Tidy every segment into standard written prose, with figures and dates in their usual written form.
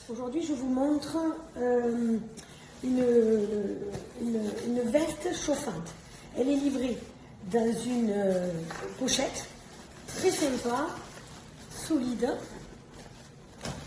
Aujourd'hui, je vous montre une veste chauffante. Elle est livrée dans une pochette très sympa, solide,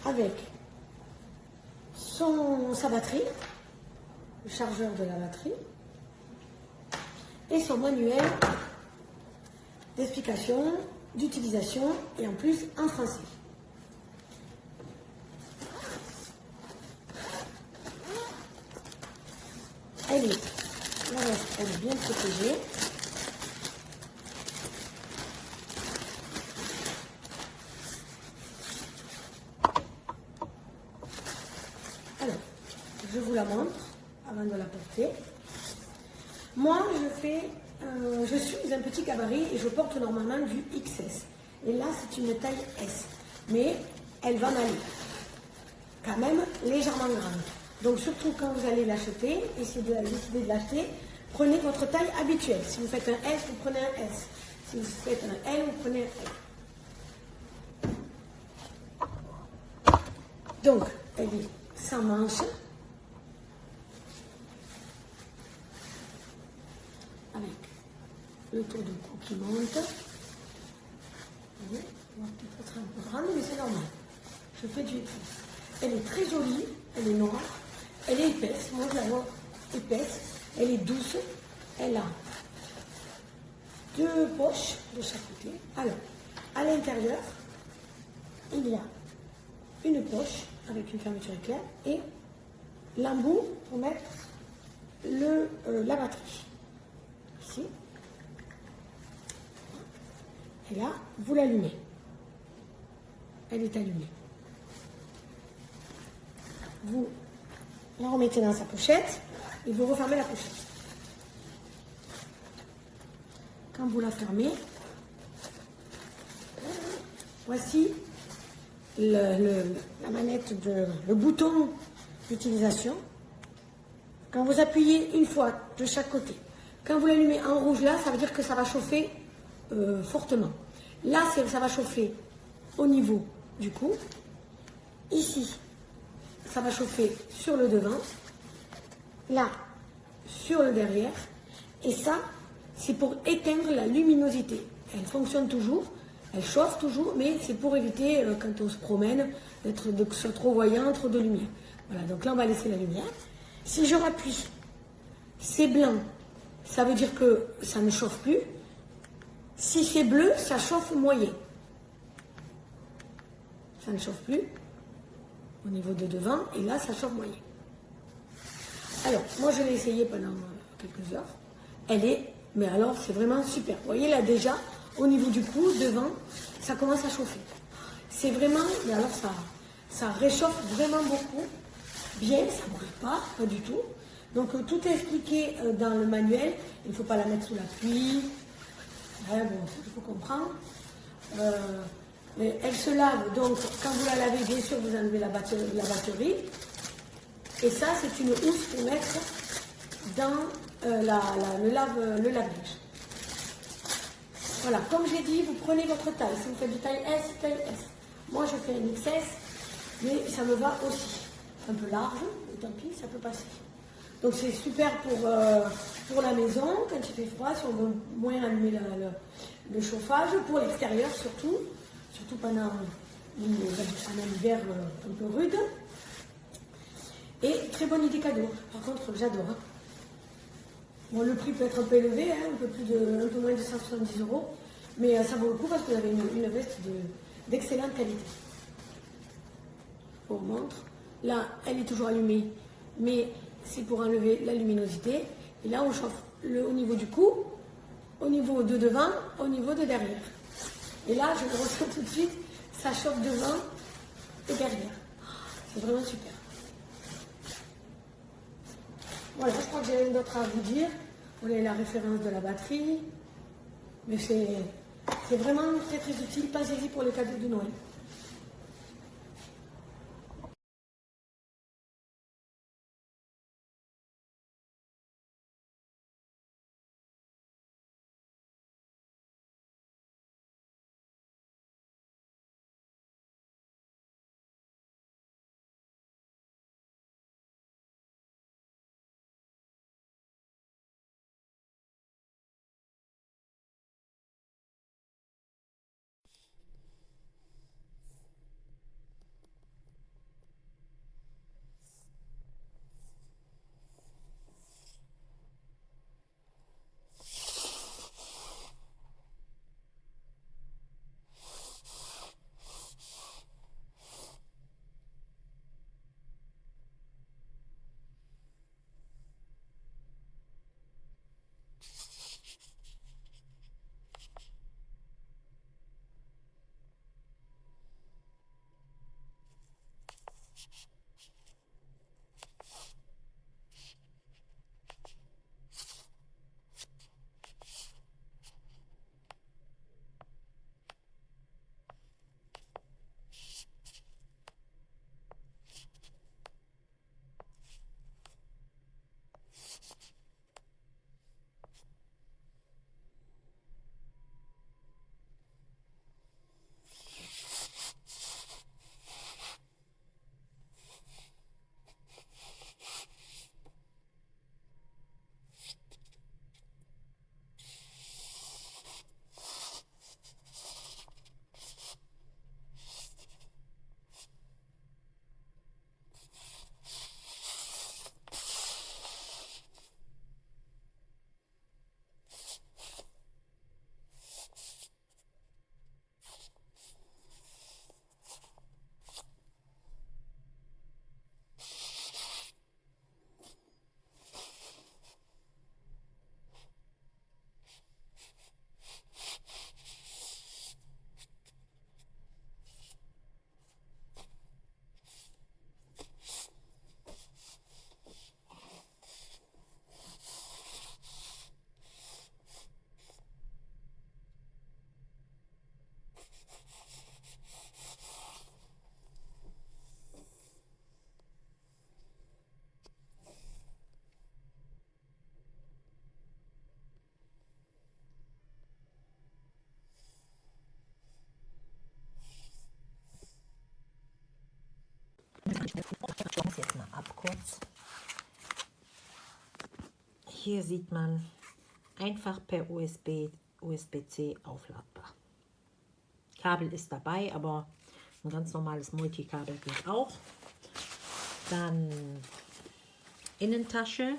avec sa batterie, le chargeur de la batterie, et son manuel d'explication, d'utilisation, et en plus en français. La veste, elle est bien protégée. Alors, je vous la montre avant de la porter. Moi, je suis un petit gabarit et je porte normalement du XS. Et là, c'est une taille S. Mais elle va m'aller quand même légèrement grande. Donc surtout quand vous allez l'acheter, décidez de l'acheter, prenez votre taille habituelle. Si vous faites un S, vous prenez un S. Si vous faites un L, vous prenez un L. Donc, elle est sans manche, avec le tour de cou qui monte. Vous voyez, peut-être un peu grande, mais c'est normal. Je fais du XS. Elle est très jolie, elle est noire, elle est épaisse, moi je la vois épaisse, elle est douce, elle a deux poches de chaque côté. Alors, à l'intérieur, il y a une poche avec une fermeture éclair et l'embout pour mettre la batterie. Ici. Et là, vous l'allumez. Elle est allumée. Vous la remettez dans sa pochette et vous refermez la pochette. Quand vous la fermez, voici la manette, le bouton d'utilisation. Quand vous appuyez une fois de chaque côté, quand vous l'allumez en rouge là, ça veut dire que ça va chauffer fortement. Là, ça va chauffer au niveau du cou. Ici, ça va chauffer sur le devant, là, sur le derrière, et ça, c'est pour éteindre la luminosité. Elle fonctionne toujours, elle chauffe toujours, mais c'est pour éviter, quand on se promène, que ce soit trop voyant, trop de lumière. Voilà, donc là, on va laisser la lumière. Si je rappuie, c'est blanc, ça veut dire que ça ne chauffe plus. Si c'est bleu, ça chauffe moyen. Ça ne chauffe plus au niveau de devant, et là, ça chauffe moyen. Alors, moi, je l'ai essayé pendant quelques heures. Mais alors, c'est vraiment super. Vous voyez, là, déjà, au niveau du cou, devant, ça commence à chauffer. C'est vraiment, mais alors, ça réchauffe vraiment beaucoup. Bien, ça ne brûle pas du tout. Donc, tout est expliqué dans le manuel. Il ne faut pas la mettre sous la pluie. Ouais, bon, il faut comprendre. Elle se lave, donc quand vous la lavez, bien sûr, vous enlevez la batterie. Et ça, c'est une housse pour mettre dans le lave-linge. Voilà, comme j'ai dit, vous prenez votre taille. Si vous faites du taille S, taille S. Moi, je fais une XS, mais ça me va aussi. Un peu large, mais tant pis, ça peut passer. Donc, c'est super pour la maison, quand il fait froid, si on veut moins allumer le chauffage, pour l'extérieur surtout pendant un hiver un peu rude. Et très bonne idée cadeau. Par contre, j'adore. Bon, le prix peut être un peu élevé, un peu moins de 170 €, mais ça vaut le coup parce que vous avez une veste d'excellente qualité. Je vous montre. Là, elle est toujours allumée, mais c'est pour enlever la luminosité. Et là, on chauffe au niveau du cou, au niveau de devant, au niveau de derrière. Et là, je le ressens tout de suite, ça chauffe devant et derrière. C'est vraiment super. Voilà, je crois que j'ai rien d'autre à vous dire. Vous avez la référence de la batterie. Mais c'est vraiment très très utile. Pensez-y pour les cadeaux de Noël. Ich schaue es jetzt mal ab kurz. Hier sieht man einfach per USB-C aufladbar. Kabel ist dabei, aber ein ganz normales Multikabel geht auch. Dann Innentasche,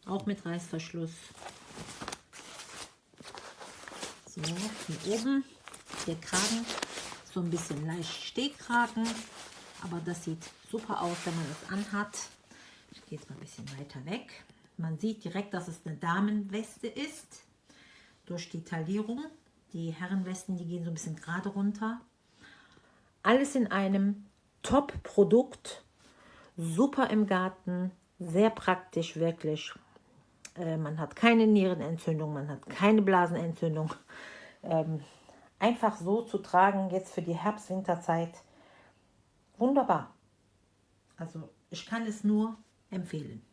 auch mit Reißverschluss. So, hier oben der Kragen, so ein bisschen leicht Stehkragen, aber das sieht super aus, wenn man es anhat. Ich gehe jetzt mal ein bisschen weiter weg. Man sieht direkt, dass es eine Damenweste ist, durch die Taillierung. Die Herrenwesten, die gehen so ein bisschen gerade runter. Alles in einem Top-Produkt, super im Garten, sehr praktisch wirklich. Man hat keine Nierenentzündung, man hat keine Blasenentzündung. Einfach so zu tragen, jetzt für die Herbst-Winterzeit, wunderbar. Also ich kann es nur empfehlen.